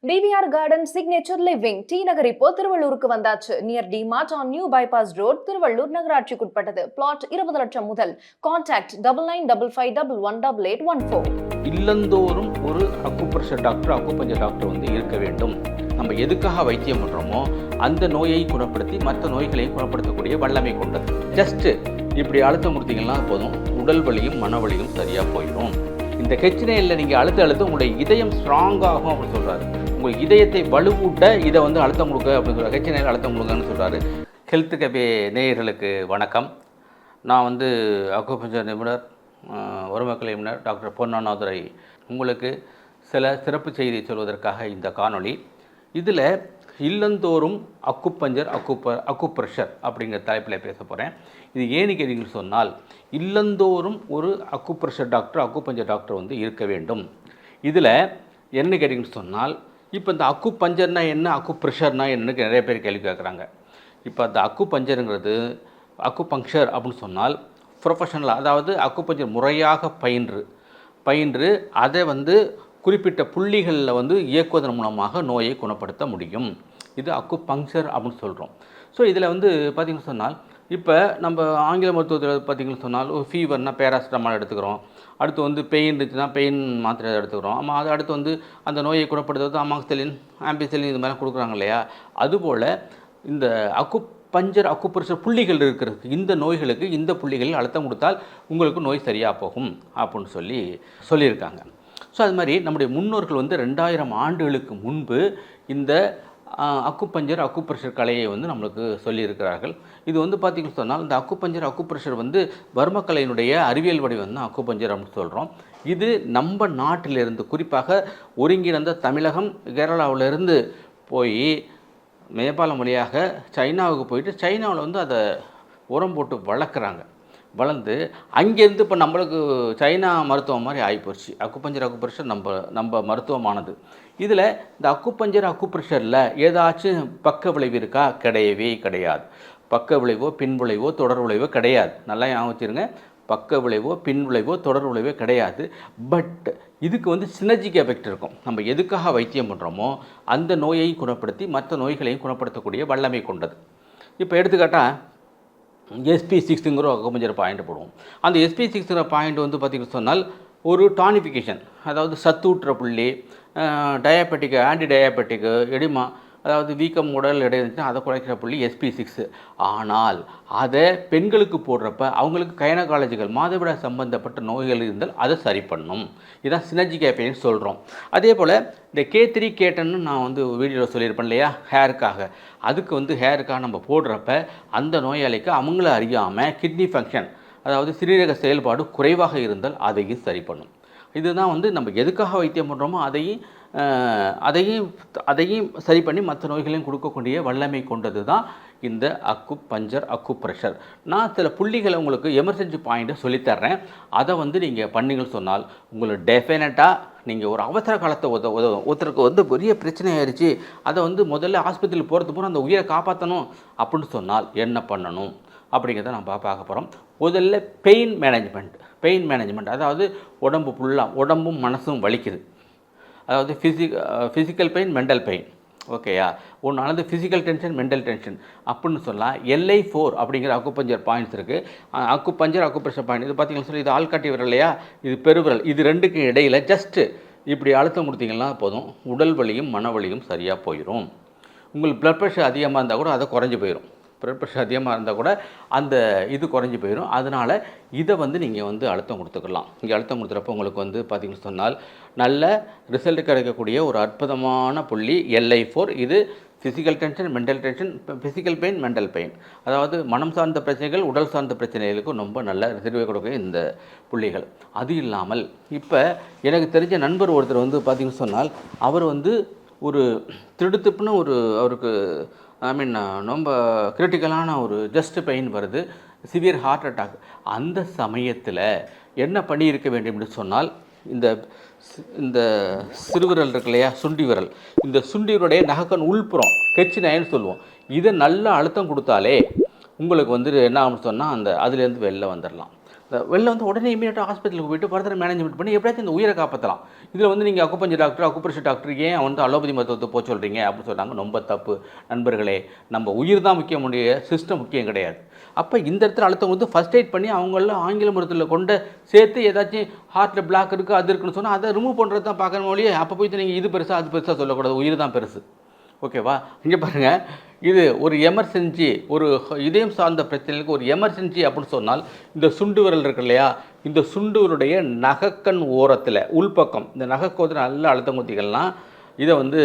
DVR garden signature living T Nagar இப்போ திருவள்ளூருக்கு வந்தாச்சு. Near DMart on new bypass road, Tiruvallur நகராட்சிக்குட்பட்டது. பிளாட் 20 லட்சம் முதல். கான்டாக்ட் 9955518814. இல்லந்தோறும் ஒரு அக்குப்ரெஷர் டாக்டர், அக்குபஞ்சர் டாக்டர் வந்து இருக்க வேண்டும். நம்ம எதுக்காக வைத்தியம் பண்ணுறோமோ அந்த நோயை குணப்படுத்தி மற்ற நோய்களையும் குணப்படுத்தக்கூடிய வல்லமை கொண்டது. ஜஸ்ட்டு இப்படி அழுத்தம் கொடுத்தீங்கன்னா போதும், உடல் வலியும் மன வலியும் சரியாக போயிடும். இந்த ஹெச்நேலில் நீங்கள் அழுத்த உங்களுடைய இதயம் ஸ்ட்ராங்காகும் அப்படின்னு சொல்கிறாரு. உங்கள் இதயத்தை வலுவூட்ட இதை வந்து அழுத்தம் கொடுக்க அப்படின்னு சொல்கிறார். ஹெச்நேல் அழுத்தம் கொடுங்கன்னு சொல்கிறாரு. ஹெல்த் கபே நேயர்களுக்கு வணக்கம். நான் வந்து அக்குபஞ்சர் நிபுணர், ஒருமக்கள் நிபுணர் டாக்டர் பொன்னாதுரை. உங்களுக்கு சில சிறப்பு செய்தி சொல்வதற்காக இந்த காணொளி. இதில் இல்லந்தோறும் அக்குபஞ்சர் அக்குப்ரெஷர் அப்படிங்கிற தலைப்பில் பேச போகிறேன். இது ஏன்னு கேட்டீங்கன்னு சொன்னால், இல்லந்தோறும் ஒரு அக்குப்ரெஷர் டாக்டர், அக்குபஞ்சர் டாக்டர் வந்து இருக்க வேண்டும். இதில் என்ன கேட்டிங்கன்னு சொன்னால், இப்போ இந்த அக்குபஞ்சர்னா என்ன, அக்குப்ரெஷர்னா என்னன்னு நிறைய பேர் கேள்வி கேட்குறாங்க. இப்போ அந்த அக்குபஞ்சருங்கிறது, அக்குபங்க்சர் அப்படின்னு சொன்னால் ப்ரொஃபஷனலாக, அதாவது அக்குபஞ்சர் முறையாக பயின்று அதை வந்து குறிப்பிட்ட புள்ளிகளில் வந்து இயக்குவதன் மூலமாக நோயை குணப்படுத்த முடியும். இது அக்குபங்க்சர் அப்படின்னு சொல்கிறோம். ஸோ இதில் வந்து பார்த்திங்கன்னு சொன்னால், இப்போ நம்ம ஆங்கில மருத்துவத்தில் பார்த்திங்கன்னு சொன்னால், ஒரு ஃபீவர்னால் பேராசிட்டமால் எடுத்துக்கிறோம். அடுத்து வந்து பெயின் இருந்துச்சுன்னா பெயின் மாத்திரை எடுத்துக்கிறோம். ஆமாம், அது அடுத்து வந்து அந்த நோயை குணப்படுத்துறது அமாக்சிலின், ஆம்பிசிலின் இது மாதிரிலாம் கொடுக்குறாங்க இல்லையா. அதுபோல் இந்த அக்குபஞ்சர் அக்குப்ரெஷர் புள்ளிகள் இருக்கிறது. இந்த நோய்களுக்கு இந்த புள்ளிகளில் அழுத்தம் கொடுத்தால் உங்களுக்கு நோய் சரியாக போகும் அப்படின்னு சொல்லியிருக்காங்க. ஸோ அது மாதிரி நம்முடைய முன்னோர்கள் வந்து 2000 ஆண்டுகளுக்கு முன்பு இந்த அக்குபஞ்சர் அக்குப்ரெஷர் கலையை வந்து நம்மளுக்கு சொல்லியிருக்கிறார்கள். இது வந்து பார்த்திங்கன்னு சொன்னால், இந்த அக்குபஞ்சர் அக்குப்ரெஷர் வந்து வர்மக்கலையினுடைய அறிவியல் வடிவம் தான் அக்குபஞ்சர் அப்படின்னு சொல்கிறோம். இது நம்ம நாட்டிலிருந்து, குறிப்பாக ஒருங்கிணைந்த தமிழகம் கேரளாவிலிருந்து போய் நேபாளம் வழியாக சைனாவுக்கு போயிட்டு, சைனாவில் வந்து அதை உரம் போட்டு வளர்ந்து அங்கேருந்து இப்போ நம்மளுக்கு சைனா மருத்துவம் மாதிரி ஆகிப்போச்சு. அக்குபஞ்சர் அக்குப்ரெஷர் நம்ம மருத்துவமானது. இதில் இந்த அக்குபஞ்சர் அக்குப்ரெஷரில் ஏதாச்சும் பக்க விளைவு இருக்கா? கிடையாது. பக்க விளைவோ பின் விளைவோ தொடர் விளைவோ கிடையாது. நல்லா ஞாபகம் வச்சுருங்க. பக்க விளைவோ பின் விளைவோ தொடர் விளைவோ கிடையாது. பட் இதுக்கு வந்து சினர்ஜிக் எஃபெக்ட் இருக்கும். நம்ம எதுக்காக வைத்தியம் பண்ணுறோமோ அந்த நோயை குணப்படுத்தி மற்ற நோய்களையும் குணப்படுத்தக்கூடிய வல்லமை கொண்டது. இப்போ எடுத்துக்காட்டால் SP6ங்கிற அக்குபஞ்சர் பாயிண்ட் போடுவோம். அந்த SP6ங்கிற பாயிண்ட் வந்து பார்த்திங்கன்னு சொன்னால் ஒரு டானிஃபிகேஷன், அதாவது சத்தூட்டுற புள்ளி, டயாபெட்டிக்கு, ஆன்டி டயாபெட்டிக்கு, எடிமா, அதாவது வீக்கம் உடல் எடை இருந்துச்சுன்னா அதை குறைக்கிற புள்ளி SP6. ஆனால் அதை பெண்களுக்கு போடுறப்ப அவங்களுக்கு கைனகாலஜிக்கல், மாதவிடாய் சம்பந்தப்பட்ட நோய்கள் இருந்தால் அதை சரி பண்ணும். இதுதான் சினர்ஜிக் எஃபெக்ட்னு சொல்கிறோம். அதே போல் இந்த K3 K10 நான் வந்து வீடியோவில் சொல்லியிருப்பேன் இல்லையா, ஹேருக்காக. அதுக்கு வந்து ஹேருக்காக நம்ம போடுறப்ப அந்த நோயாளிக்கு அவங்கள அறியாமல் கிட்னி ஃபங்க்ஷன், அதாவது சிறுநீரக செயல்பாடு குறைவாக இருந்தால் அதையும் சரி பண்ணும். இதுதான் வந்து நம்ம எதுக்காக வைத்தியம் பண்ணுறோமோ அதையும் சரி பண்ணி மற்ற நோய்களையும் கொடுக்கக்கூடிய வல்லமை கொண்டது தான் இந்த அக்குபஞ்சர் அக்குப்ரெஷர். நான் சில புள்ளிகளை உங்களுக்கு எமர்ஜென்சி பாயிண்ட்டை சொல்லித்தர்றேன். அதை வந்து நீங்கள் பண்ணீங்கன்னு சொன்னால் உங்களுக்கு டெஃபினட்டாக நீங்கள் ஒரு அவசர காலத்தை ஒருத்தருக்கு வந்து பெரிய பிரச்சனை ஆயிடுச்சு, அதை வந்து முதல்ல ஆஸ்பத்திரியில் போகிறதுக்கு போகிற அந்த உயிரை காப்பாற்றணும் அப்படின்னு சொன்னால் என்ன பண்ணணும் அப்படிங்கிறத நம்ம பார்க்க போகிறோம். முதல்ல பெயின் மேனேஜ்மெண்ட், அதாவது உடம்பு ஃபுல்லாக உடம்பும் மனசும் வலிக்குது, அதாவது ஃபிசிக்கல் பெயின், மென்டல் பெயின். ஓகேயா? ஒன்றானது ஃபிசிக்கல் டென்ஷன், மென்டல் டென்ஷன் அப்படின்னு சொல்லலாம். LI4 அப்படிங்கிற அக்குபஞ்சர் பாயிண்ட்ஸ் இருக்குது. அக்குபஞ்சர் அக்குப்ரெஷர் பாயிண்ட் இது பார்த்திங்கன்னா சொல்லி, இது ஆள்காட்டி விரல் இல்லையா, இது பெருவிரல், இது ரெண்டுக்கும் இடையில் ஜஸ்ட்டு இப்படி அழுத்தம் கொடுத்தீங்கன்னா போதும், உடல் வலியும் மன வலியும் சரியாக போயிடும். உங்களுக்கு ப்ளட் ப்ரெஷர் அதிகமாக இருந்தால் கூட அதை குறைஞ்சி போயிடும். ப்ளட் ப்ரெஷர் அதிகமாக இருந்தால் கூட அந்த இது குறைஞ்சி போயிடும். அதனால் இதை வந்து நீங்கள் வந்து அழுத்தம் கொடுத்துக்கலாம். இங்கே அழுத்தம் கொடுத்துறப்போ உங்களுக்கு வந்து பார்த்திங்கன்னு சொன்னால் நல்ல ரிசல்ட் கிடைக்கக்கூடிய ஒரு அற்புதமான புள்ளி LI4. இது physical tension, mental tension, physical pain, mental pain, அதாவது மனம் சார்ந்த பிரச்சனைகள், உடல் சார்ந்த பிரச்சனைகளுக்கும் ரொம்ப நல்ல ரிசல்ட் கொடுக்க இந்த புள்ளிகள். அது இல்லாமல் இப்போ எனக்கு தெரிஞ்ச நண்பர் ஒருத்தர் வந்து பார்த்திங்கன்னு சொன்னால், அவர் வந்து ஒரு திடுத்துப்புன்னு அவருக்கு ரொம்ப கிரிட்டிக்கலான ஒரு ஜஸ்ட் பெயின் வருது, சிவியர் ஹார்ட் அட்டாக். அந்த சமயத்தில் என்ன பண்ணியிருக்க வேண்டும் என்று சொன்னால், இந்த சிறுவிரல் இருக்கு இல்லையா, சுண்டி விரல், இந்த சுண்டி விரலுடைய நகக்கண் உள்புறம் கெச்சினாயின்னு சொல்லுவோம், இதை நல்லா அழுத்தம் கொடுத்தாலே உங்களுக்கு வந்து என்ன ஆகும்னு சொன்னால் அதுலேருந்து வெளில வந்துடலாம். வெளில வந்து உடனே இமீடியட்டாக ஹாஸ்பிட்டலுக்கு போயிட்டு ஃபர்தர் மேனேஜ்மெண்ட் பண்ணி எப்படியாச்சும் இந்த உயிரை காப்பாற்றலாம். இதில் வந்து நீங்கள் அக்குபஞ்சர் டாக்டர் அக்குப்ரெஷர் டாக்டர் ஏன் வந்து அலோபதி மருத்துவத்தை போக சொல்கிறீங்க அப்படின்னு சொன்னாங்க. ரொம்ப தப்பு நண்பர்களே. நம்ம உயிர் தான் முக்கியம், முடிய சிஸ்டம் முக்கியம் கிடையாது. அப்போ இந்த இடத்துல அழுத்தம் கொடுத்து ஃபஸ்ட் எய்ட் பண்ணி அவங்கள ஆங்கில மருத்துவத்தில் கொண்டு சேர்த்து ஏதாச்சும் ஹார்ட்டில் பிளாக் இருக்குது அது இருக்குன்னு சொன்னால் அதை ரிமூவ் பண்ணுறது தான் பார்க்கணும் ஒழிய அப்போ போய்ட்டு நீங்கள் இது பெருசாக அது பெருசாக சொல்லக்கூடாது. உயிர் தான் பெருசு. ஓகேவா? இங்கே பாருங்கள், இது ஒரு எமர்ஜென்சி, ஒரு இதயம் சார்ந்த பிரச்சனைகளுக்கு ஒரு எமர்ஜென்சி அப்படின்னு சொன்னால் இந்த சுண்டு விரல் இருக்கு இல்லையா, இந்த சுண்டுவருடைய நகக்கண் ஓரத்தில் உள்பக்கம் இந்த நகக்கோத்தில் நல்லா அழுத்தம் குத்திகள்லாம் இதை வந்து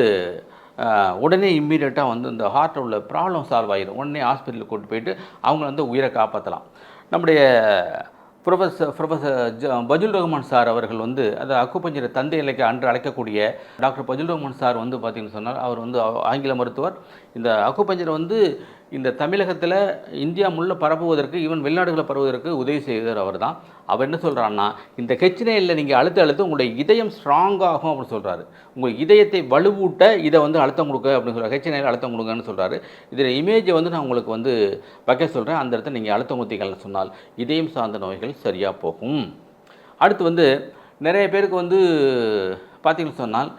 உடனே இம்மீடியட்டாக வந்து இந்த ஹார்ட்டில் உள்ள ப்ராப்ளம் சால்வ் ஆகிடும். உடனே ஹாஸ்பிட்டலுக்கு கூட்டு போயிட்டு அவங்க வந்து உயிரை காப்பாற்றலாம். நம்முடைய ப்ரொஃபஸர் பஜுல் ரஹ்மான் சார் அவர்கள் வந்து அது அக்குபஞ்சர் தந்தை இலக்கிய அன்று அழைக்கக்கூடிய டாக்டர் பஜுல் ரஹ்மான் சார் வந்து பார்த்திங்கன்னு சொன்னால் அவர் வந்து ஆங்கில மருத்துவர். இந்த அக்குபஞ்சரை வந்து இந்த தமிழகத்தில் இந்தியா முள்ள பரப்புவதற்கு ஈவன் வெளிநாடுகளை பரவுவதற்கு உதவி செய்தவர் அவர் தான். அவர் என்ன சொல்கிறான்னா, இந்த ஹெச்நேயில் நீங்கள் அழுத்த உங்களுடைய இதயம் ஸ்ட்ராங்காகும் அப்படின்னு சொல்கிறாரு. உங்கள் இதயத்தை வலுவூட்ட இதை வந்து அழுத்தம் கொடுக்க அப்படின்னு சொல்கிறார். ஹெச்நேயில் அழுத்தம் கொடுங்கன்னு சொல்கிறாரு. இதில் இமேஜை வந்து நான் உங்களுக்கு வந்து வைக்க சொல்கிறேன். அந்த இடத்துல நீங்கள் அழுத்தம் கொடுத்தீங்கன்னு சொன்னால் இதயம் சார்ந்த நோய்கள் சரியாக போகும். அடுத்து வந்து நிறைய பேருக்கு வந்து பார்த்திங்கன்னு சொன்னால்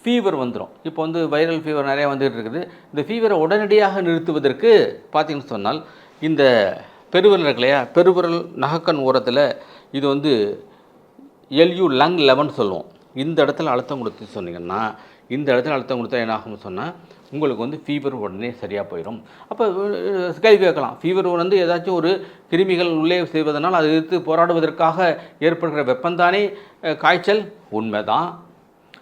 ஃபீவர் வந்துடும். இப்போ வந்து வைரல் ஃபீவர் நிறையா வந்துகிட்டு இருக்குது. இந்த ஃபீவரை உடனடியாக நிறுத்துவதற்கு பார்த்திங்கன்னு சொன்னால் இந்த பெருவிரல் இருக்கு இல்லையா, பெருவிரல் நகக்கண் ஓரத்தில் இது வந்து LU லங் 11 சொல்லுவோம். இந்த இடத்துல அழுத்தம் கொடுத்து சொன்னீங்கன்னா, இந்த இடத்துல அழுத்தம் கொடுத்தா என்ன ஆகும்னு சொன்னால் உங்களுக்கு வந்து ஃபீவர் உடனே சரியாக போயிடும். அப்போ கேள்வி கேட்கலாம், ஃபீவர் வந்து ஏதாச்சும் ஒரு கிருமிகள் உள்ளே செய்வதனால் அதை எதிர்த்து போராடுவதற்காக ஏற்படுகிற வெப்பந்தானே காய்ச்சல்? உண்மைதான்.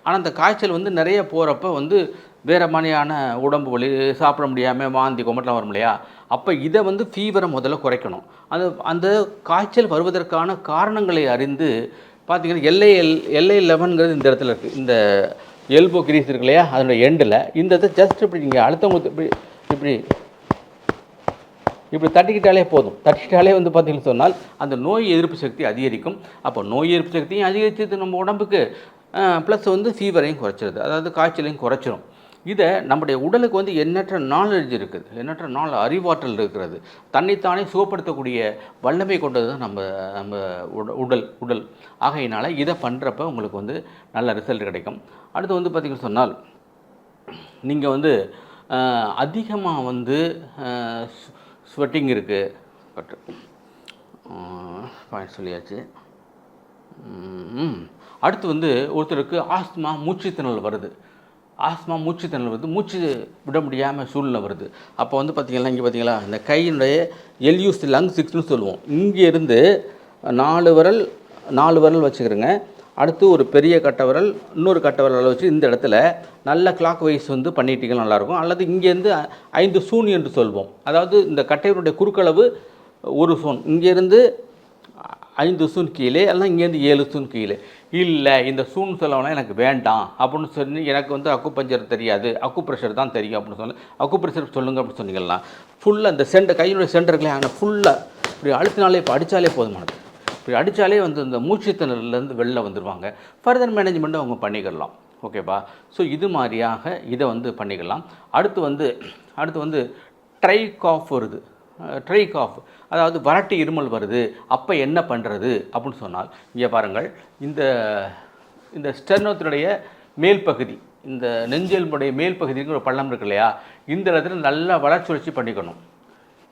ஆனால் அந்த காய்ச்சல் வந்து நிறைய போகிறப்ப வந்து வேறு மாதிரியான உடம்பு வலி, சாப்பிட முடியாமல் வாந்தி கொமட்டலாம் வரும் இல்லையா. அப்போ இதை வந்து ஃபீவரை முதல்ல குறைக்கணும். அந்த காய்ச்சல் வருவதற்கான காரணங்களை அறிந்து பார்த்திங்கன்னா LA 11ங்கிறது இந்த இடத்துல இருக்குது. இந்த எல்போ கிரீஸ் இருக்கு இல்லையா, அதோட எண்டில் இந்த இடத்துல ஜஸ்ட் இப்படி நீங்கள் அழுத்தம் கொடுத்து இப்படி தட்டிக்கிட்டாலே போதும். தட்டிக்கிட்டாலே வந்து பார்த்திங்கன்னு சொன்னால் அந்த நோய் எதிர்ப்பு சக்தி அதிகரிக்கும். அப்போ நோய் எதிர்ப்பு சக்தியும் அதிகரிச்சது நம்ம உடம்புக்கு, ப்ளஸ் வந்து ஃபீவரையும் குறைச்சிருது, அதாவது காய்ச்சலையும் குறைச்சிரும். இதை நம்முடைய உடலுக்கு வந்து எண்ணற்ற நாலேஜ் இருக்குது, எண்ணற்ற அறிவாற்றல் இருக்கிறது. தன்னைத்தானே சுகப்படுத்தக்கூடிய வல்லமை கொண்டது தான் நம்ம உடல். ஆகையினால் இதை பண்ணுறப்ப உங்களுக்கு வந்து நல்ல ரிசல்ட் கிடைக்கும். அடுத்து வந்து பார்த்திங்கன்னு சொன்னால் நீங்கள் வந்து அதிகமாக வந்து ஸ்வெட்டிங் இருக்குது, பட் பாயிண்ட் சொல்லியாச்சு. அடுத்து வந்து ஒருத்தருக்கு ஆஸ்துமா மூச்சுத்திணறல் வருது. மூச்சு விட முடியாமல் சூழ்நிலை வருது. அப்போ வந்து பார்த்திங்கன்னா இங்கே பார்த்திங்களா, இந்த கையினுடைய LU லங் 6ன்னு சொல்லுவோம். இங்கேருந்து 4 விரல் வச்சுக்கிறேங்க. அடுத்து ஒரு பெரிய கட்டை விரல், இன்னொரு கட்டை விரல் வச்சு இந்த இடத்துல நல்ல கிளாக் வைஸ் வந்து பண்ணிட்டீங்கன்னா நல்லாயிருக்கும். அல்லது இங்கேருந்து 5 சூன் என்று சொல்வோம். அதாவது இந்த கட்டையினுடைய குறுக்களவு 1 சூன், இங்கேருந்து 5 சூன் கீழே, அல்ல இங்கேருந்து 7 சூன் கீழே. இல்லை இந்த சூன் சொல்லவனா எனக்கு வேண்டாம் அப்படின்னு சொல்லி, எனக்கு வந்து அக்குபஞ்சர் தெரியாது, அக்குப்ரெஷர் தான் தெரியும் அப்படின்னு சொல்லி அக்குப்ரெஷர் சொல்லுங்க அப்படின்னு சொன்னீங்கன்னா ஃபுல்லாக இந்த கையினுடைய சென்டருக்குள்ளே ஆனால் ஃபுல்லாக இப்படி அழுத்தினாலே, இப்போ அடித்தாலே போதுமானது. இப்படி அடித்தாலே வந்து இந்த மூச்சுத்திணறலேருந்து வெளில வந்துடுவாங்க. ஃபர்தர் மேனேஜ்மெண்ட்டு அவங்க பண்ணிக்கலாம். ஓகேப்பா? ஸோ இது மாதிரியாக இதை வந்து பண்ணிக்கலாம். அடுத்து வந்து ட்ரை காஃப் வருது. ட்ரை காஃப் அதாவது வறட்டு இருமல் வருது. அப்போ என்ன பண்ணுறது அப்படின்னு சொன்னால், இங்கே பாருங்கள், இந்த ஸ்டெர்னத்தினுடைய மேல் பகுதி, இந்த நெஞ்செலும்புடைய மேல் பகுதிக்கு ஒரு பள்ளம் இருக்கு இல்லையா, இந்த இடத்துல நல்லா வளர்ச்சி பண்ணிக்கணும்.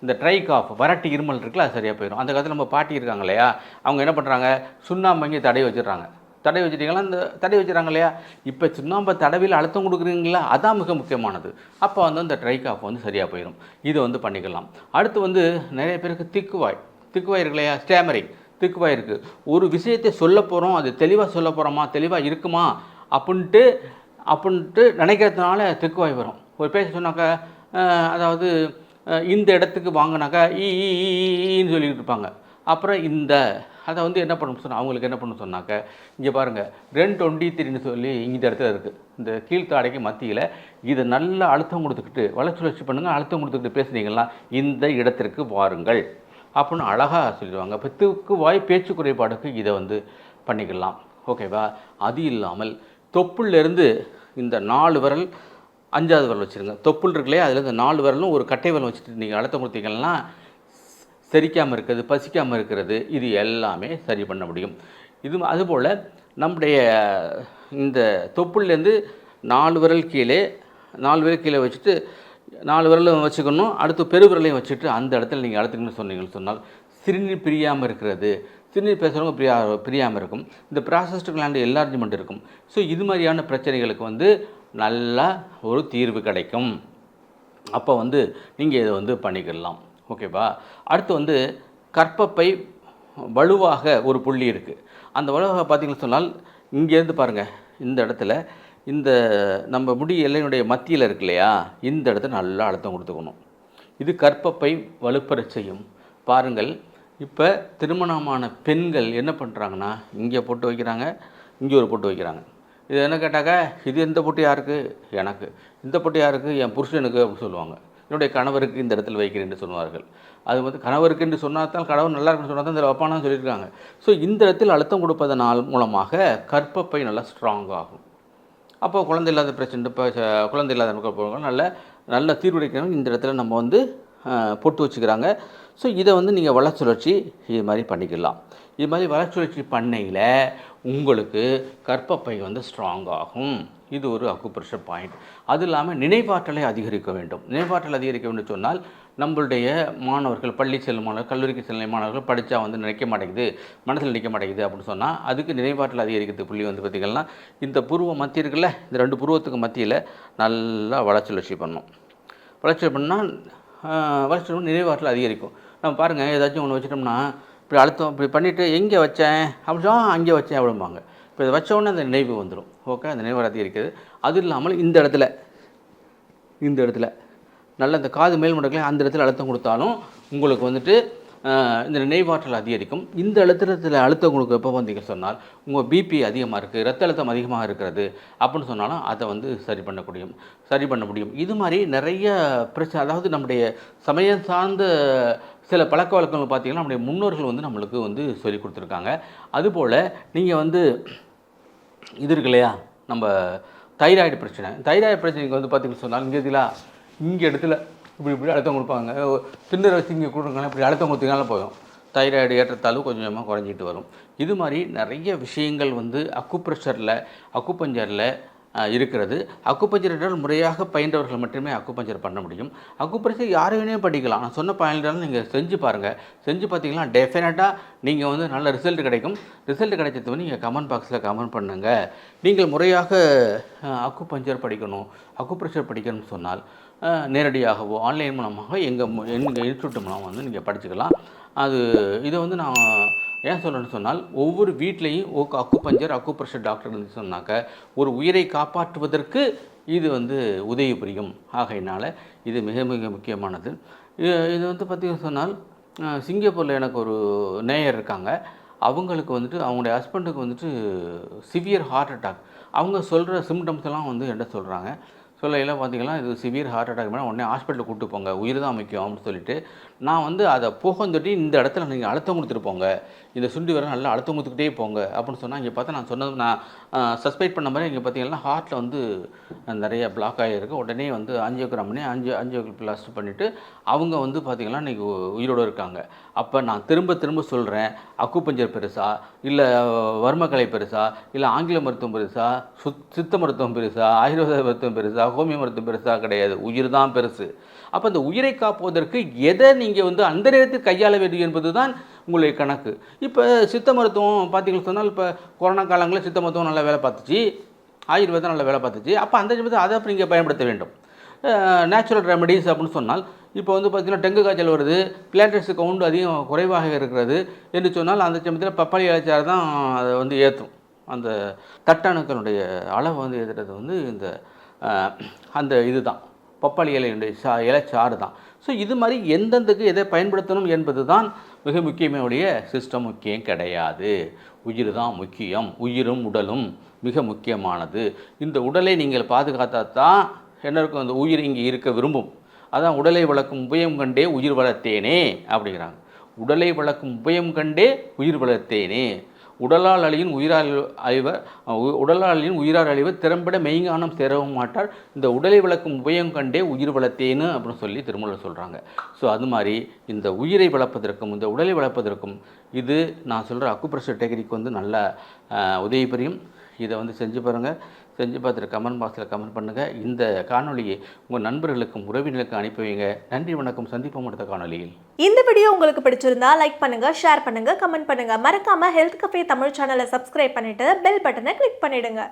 இந்த ட்ரை காஃப் வறட்டு இருமல் இருக்குல்ல, அது சரியாக போயிடும். அந்த காலத்தில் நம்ம பாட்டி இருக்காங்க இல்லையா, அவங்க என்ன பண்ணுறாங்க, சுண்ணாம்பங்கி தடவி வச்சிடுறாங்க. தடவி வச்சுட்டிங்களா, இந்த தடவி வச்சுறாங்க இல்லையா, இப்போ சுண்ணாம்பு தடவியில் அழுத்தம் கொடுக்குறீங்களா, அதான் மிக முக்கியமானது. அப்போ வந்து அந்த ட்ரை காஃப் வந்து சரியாக போயிடும். இதை வந்து பண்ணிக்கலாம். அடுத்து வந்து நிறைய பேருக்கு திக்குவாய் இருக்கு இல்லையா, ஸ்டேமரிங் திக்குவாய் இருக்குது. ஒரு விஷயத்தை சொல்ல போகிறோம், அது தெளிவாக சொல்ல போகிறோமா, தெளிவாக இருக்குமா அப்படின்ட்டு நினைக்கிறதுனால திக்குவாய் வரும். ஒரு பேச சொன்னாக்கா, அதாவது இந்த இடத்துக்கு வாங்கினாக்கா ஈன்னு சொல்லிக்கிட்டு இருப்பாங்க. அப்புறம் அதை வந்து என்ன பண்ணணும் சொன்னால், அவங்களுக்கு என்ன பண்ணணும் சொன்னாக்க, இங்கே பாருங்கள் 223ன்னு சொல்லி இந்த இடத்துல இருக்குது, இந்த கீழ்த்தாடைக்கு மத்தியில். இதை நல்லா அழுத்தம் கொடுத்துக்கிட்டு வளர்ச்சி பண்ணுங்கள், அழுத்தம் கொடுத்துக்கிட்டு பேசுனீங்கன்னா இந்த இடத்திற்கு வாருங்கள் அப்படின்னு அழகாக சொல்லிடுவாங்க. இப்போ திக்குவாய் பேச்சு குறைபாடுக்கு இதை வந்து பண்ணிக்கலாம். ஓகேவா? அது இல்லாமல் தொப்புள்லேருந்து இந்த 4 விரல் 5வது விரல் வச்சுருங்க. தொப்புள் இருக்குல்லையே, அதில் இந்த 4 விரலும் ஒரு கட்டை விரல் வச்சுட்டு நீங்கள் அழுத்தம் கொடுத்தீங்கன்னா செரிக்காமல் இருக்கிறது, பசிக்காமல் இருக்கிறது, இது எல்லாமே சரி பண்ண முடியும். அதுபோல் நம்முடைய இந்த தொப்புள்லேருந்து 4 விரல் கீழே வச்சுட்டு 4 விரலும் வச்சுக்கணும். அடுத்து பெருவிரலையும் வச்சுட்டு அந்த இடத்துல நீங்கள் அழுத்துக்கணும்னு சொன்னீங்கன்னு சொன்னால் சிறுநீர் பிரியாமல் இருக்கிறது, சிறுநீர் பேசுகிறவங்க பிரியாமல் இருக்கும், இந்த ப்ராசஸ்டு கிளாண்டு என்லார்ஜ்மெண்ட் இருக்கும். ஸோ இது மாதிரியான பிரச்சனைகளுக்கு நல்லா ஒரு தீர்வு கிடைக்கும். அப்போ நீங்கள் இதை பண்ணிக்கலாம். ஓகேவா? அடுத்து கர்ப்பப்பை வலுவாக ஒரு புள்ளி இருக்குது. அந்த வலுவாக பார்த்தீங்கன்னு சொன்னால் இங்கேருந்து பாருங்கள், இந்த இடத்துல இந்த நம்ம முடி எல்லையினுடைய மத்தியில் இருக்கு இல்லையா, இந்த இடத்துல நல்லா அழுத்தம் கொடுத்துக்கணும். இது கர்ப்பப்பை வலுப்பெறச் செய்யும். பாருங்கள், இப்போ திருமணமான பெண்கள் என்ன பண்ணுறாங்கன்னா, இங்கே பொட்டு வைக்கிறாங்க, இங்கே ஒரு பொட்டு வைக்கிறாங்க. இது என்ன கேட்டாக்கா, இது எந்த பொட்டு யாருக்கு? எனக்கு. இந்த பொட்டு யாருக்கு? என் புருஷனுக்கு அப்படின்னு சொல்லுவாங்க. என்னுடைய கணவருக்கு இந்த இடத்துல வைக்கிறேன்னு சொல்லுவார்கள். அது கணவருக்கு என்று சொன்னால் தான், கணவர் நல்லா இருக்குன்னு சொன்னால் தான் இந்த வைப்பானான்னு சொல்லியிருக்காங்க. ஸோ இந்த இடத்தில் அழுத்தம் கொடுப்பதனால் மூலமாக கர்ப்பப்பை நல்லா ஸ்ட்ராங் ஆகும். அப்போ குழந்தை இல்லாத பிரச்சனை, இப்போ குழந்தை இல்லாத நல்ல தீர்வளிக்கணும். இந்த இடத்துல நம்ம பொட்டு வச்சுக்கிறாங்க. ஸோ இதை நீங்கள் வளர்ச்சுழற்சி இது மாதிரி பண்ணிக்கலாம். இது மாதிரி வளர்ச்சுழற்சி பண்ணையில் உங்களுக்கு கர்ப்பப்பை ஸ்ட்ராங் ஆகும். இது ஒரு அக்குப்ரெஷர் பாயிண்ட். அது இல்லாமல் நினைவாற்றலை அதிகரிக்க வேண்டும். நினைவாற்றல் அதிகரிக்க வேண்டும் சொன்னால், நம்மளுடைய மாணவர்கள், பள்ளி செல்லும் மாணவர்கள், கல்லூரிக்கு செல்லும் மாணவர்கள் படித்தா நினைக்க மாட்டேங்குது, மனசில் நிற்க மாட்டேங்குது அப்படின்னு சொன்னால், அதுக்கு நினைவாற்றல் அதிகரிக்கிறது புள்ளி பார்த்திங்கன்னா, இந்த புருவ மத்திய இருக்குல்ல, இந்த 2 புருவத்துக்கு மத்தியில் நல்லா வளர்ச்சுழற்சி பண்ணணும். வளர்ச்சி பண்ணால் நினைவாற்றல் அதிகரிக்கும். நம்ம பாருங்கள், ஏதாச்சும் ஒன்று வச்சிட்டோம்னா இப்படி அழுத்தம் இப்படி பண்ணிவிட்டு எங்கே வச்சேன் அப்படி சொன்னால் அங்கே வச்சேன் அப்படிம்பாங்க. இப்போ இதை வச்சோடனே அந்த நினைவு வந்துடும். ஓகே, அந்த நினைவு அதிகரிக்கிறது. அது இல்லாமல் இந்த இடத்துல நல்ல இந்த காது மேல்மடக்கில் அந்த இடத்துல அழுத்தம் கொடுத்தாலும் உங்களுக்கு இந்த நினைவாற்றல் அதிகரிக்கும். இந்த அழுத்தம் கொடுக்க எப்போ சொன்னால் உங்கள் பிபி அதிகமாக இருக்குது, ரத்த அழுத்தம் அதிகமாக இருக்கிறது அப்படின்னு சொன்னாலும் அதை சரி பண்ண முடியும். இது மாதிரி நிறைய பிரச்சனை, அதாவது நம்முடைய சமயம் சார்ந்த சில பழக்க வழக்கங்கள் பார்த்திங்கன்னா நம்முடைய முன்னோர்கள் நம்மளுக்கு சொல்லி கொடுத்துருக்காங்க. அதுபோல் நீங்கள் இது இருக்கு இல்லையா, நம்ம தைராய்டு பிரச்சனைக்கு பார்த்திங்கன்னு சொன்னால் இங்கே இடத்துல இப்படி அழுத்தம் கொடுப்பாங்க. திண்டரை வச்சு இங்கே கொடுக்குறாங்க, இப்படி அழுத்தம் கொடுத்தீங்கனாலும் போதும், தைராய்டு ஏற்றத்தாலும் கொஞ்சமாக குறைஞ்சிட்டு வரும். இது மாதிரி நிறைய விஷயங்கள் அக்குபஞ்சரில் இருக்கிறது. அக்குபஞ்சர் என்றால் முறையாக பயின்றவர்கள் மட்டுமே அக்குபஞ்சர் பண்ண முடியும். அக்குபஞ்சர் யார் வேணையும் படிக்கலாம். நான் சொன்ன பாயிண்டாலும் நீங்கள் செஞ்சு பாருங்கள். செஞ்சு பார்த்தீங்கன்னா டெஃபினட்டாக நீங்கள் நல்ல ரிசல்ட் கிடைக்கும். ரிசல்ட் கிடைச்சது நீங்கள் கமெண்ட் பாக்ஸில் கமெண்ட் பண்ணுங்கள். நீங்கள் முறையாக அக்குபஞ்சர் படிக்கணும், அக்குப்ரெஷர் படிக்கணும்னு சொன்னால் நேரடியாகவோ ஆன்லைன் மூலமாக எங்கள் இன்ஸ்டியூட் மூலம் நீங்கள் படிச்சுக்கலாம். இதை நான் ஏன் சொல்கிறேன்னு சொன்னால், ஒவ்வொரு வீட்லேயும் அக்குப்ரெஷர் டாக்டர் சொன்னாக்க ஒரு உயிரை காப்பாற்றுவதற்கு இது உதவி புரியும். ஆகையினால் இது மிக மிக முக்கியமானது. இது பார்த்திங்கன்னு சொன்னால், சிங்கப்பூரில் எனக்கு ஒரு நேயர் இருக்காங்க. அவங்களுக்கு அவங்களுடைய ஹஸ்பண்டுக்கு சிவியர் ஹார்ட் அட்டாக். அவங்க சொல்கிற சிம்டம்ஸ் எல்லாம் என்கிட்ட சொல்கிறாங்க. சொல்லையில் பார்த்திங்கன்னா, இது சிவியர் ஹார்ட் அட்டாக் மேலே உடனே ஹாஸ்பிட்டலுக்கு கூப்பிட்டு போங்க, உயிர் தான் முக்கியம் அப்படின்னு சொல்லிட்டு, நான் அதை போகந்தொட்டி இந்த இடத்துல நீங்கள் அழுத்தம் கொடுத்துட்டு போங்க, இந்த சுண்டி வர நல்லா அழுத்தம் கொடுத்துக்கிட்டே போங்க அப்படின்னு சொன்னால், இங்கே பார்த்தா நான் சொன்னது நான் சஸ்பெக்ட் பண்ண மாதிரி இங்கே பார்த்திங்கன்னா ஹார்ட்டில் நிறைய பிளாக் ஆகிருக்கு. உடனே ஆஞ்சியோகிராம் பண்ணி ஆஞ்சியோபிளாஸ்டி பண்ணிவிட்டு அவங்க பார்த்திங்கன்னா இன்றைக்கி உயிரோடு இருக்காங்க. அப்போ நான் திரும்ப சொல்கிறேன், அக்குபஞ்சர் பெருசா, இல்லை வர்மக்கலை பெருசா, இல்லை ஆங்கில மருத்துவம் பெருசா, சித்த மருத்துவம் பெருசா, ஆயுர்வேத மருத்துவம் பெருசா, ஹோமியோ மருத்துவம் பெருசா? கிடையாது, உயிர் தான் பெருசு. அப்போ அந்த உயிரை காப்பதற்கு எதை நீங்கள் அந்த நேரத்தில் கையாள வேண்டும் என்பது தான் உங்களுடைய கணக்கு. இப்போ சித்த மருத்துவம் பார்த்தீங்கன்னு சொன்னால், இப்போ கொரோனா காலங்களில் சித்த மருத்துவம் நல்லா வேலை பார்த்துச்சு, ஆயுர்வேதம் நல்லா வேலை பார்த்துச்சு. அப்போ அந்த சமயத்தில் அதை அப்போ நீங்கள் பயன்படுத்த வேண்டும். நேச்சுரல் ரெமடிஸ் அப்படின்னு சொன்னால், இப்போ பார்த்திங்கன்னா டெங்கு காய்ச்சல் வருது, பிளேட்லெட்ஸ் கவுண்ட் அதிகம் குறைவாக இருக்கிறது என்று சொன்னால், அந்த சமயத்தில் பப்பாளி இலைச்சாறு தான் அதை ஏற்றும். அந்த தட்டணுக்களுடைய அளவு ஏற்றுறது இந்த அந்த இது தான் பப்பாளி இலையுடைய இலைச்சாறு தான். ஸோ இது மாதிரி எந்தெந்தக்கு எதை பயன்படுத்தணும் என்பது தான் மிக முக்கியமான சிஸ்டம் முக்கியம் கிடையாது. உயிர் தான் முக்கியம். உயிரும் உடலும் மிக முக்கியமானது. இந்த உடலை நீங்கள் பாதுகாத்தா தான் என்ன இருக்கும், அந்த உயிர் இங்கே இருக்க விரும்பும். அதான் உடலை வளர்க்கும் உபயம் கண்டே உயிர் வளர்த்தேனே அப்படிங்கிறாங்க. உடலை வளர்க்கும் உபயம் கண்டே உயிர் வளர்த்தேனே. உடலால் அழியின் உயிரால் அழிவர் திறம்பட மெய்ஞானம் சேரவும் மாட்டார், இந்த உடலை வளர்க்கும் உபயம் கண்டே உயிர் வளர்த்தேன்னு அப்படின்னு சொல்லி திருமூலர் சொல்கிறாங்க. ஸோ அது மாதிரி இந்த உயிரை வளர்ப்பதற்கும் இந்த உடலை வளர்ப்பதற்கும் இது நான் சொல்கிற அக்குப்ரெஷர் டெக்னிக் வந்து நல்ல உதவி புரியும். இதை வந்து செஞ்சு பாருங்கள். செஞ்சு பார்த்துட்டு கமெண்ட் பாக்ஸில் கமெண்ட் பண்ணுங்கள். இந்த காணொலியை உங்கள் நண்பர்களுக்கும் உறவினர்களுக்கும் அனுப்பி வைங்க. நன்றி, வணக்கம். சந்திப்போம் அடுத்த காணொலியில். இந்த வீடியோ உங்களுக்கு பிடிச்சிருந்தா லைக் பண்ணுங்க, ஷேர் பண்ணுங்க, கமெண்ட் பண்ணுங்க. மறக்காம ஹெல்த் கஃபே தமிழ் சேனலை சப்ஸ்கிரைப் பண்ணிட்டு பெல் பட்டனை கிளிக் பண்ணிடுங்க.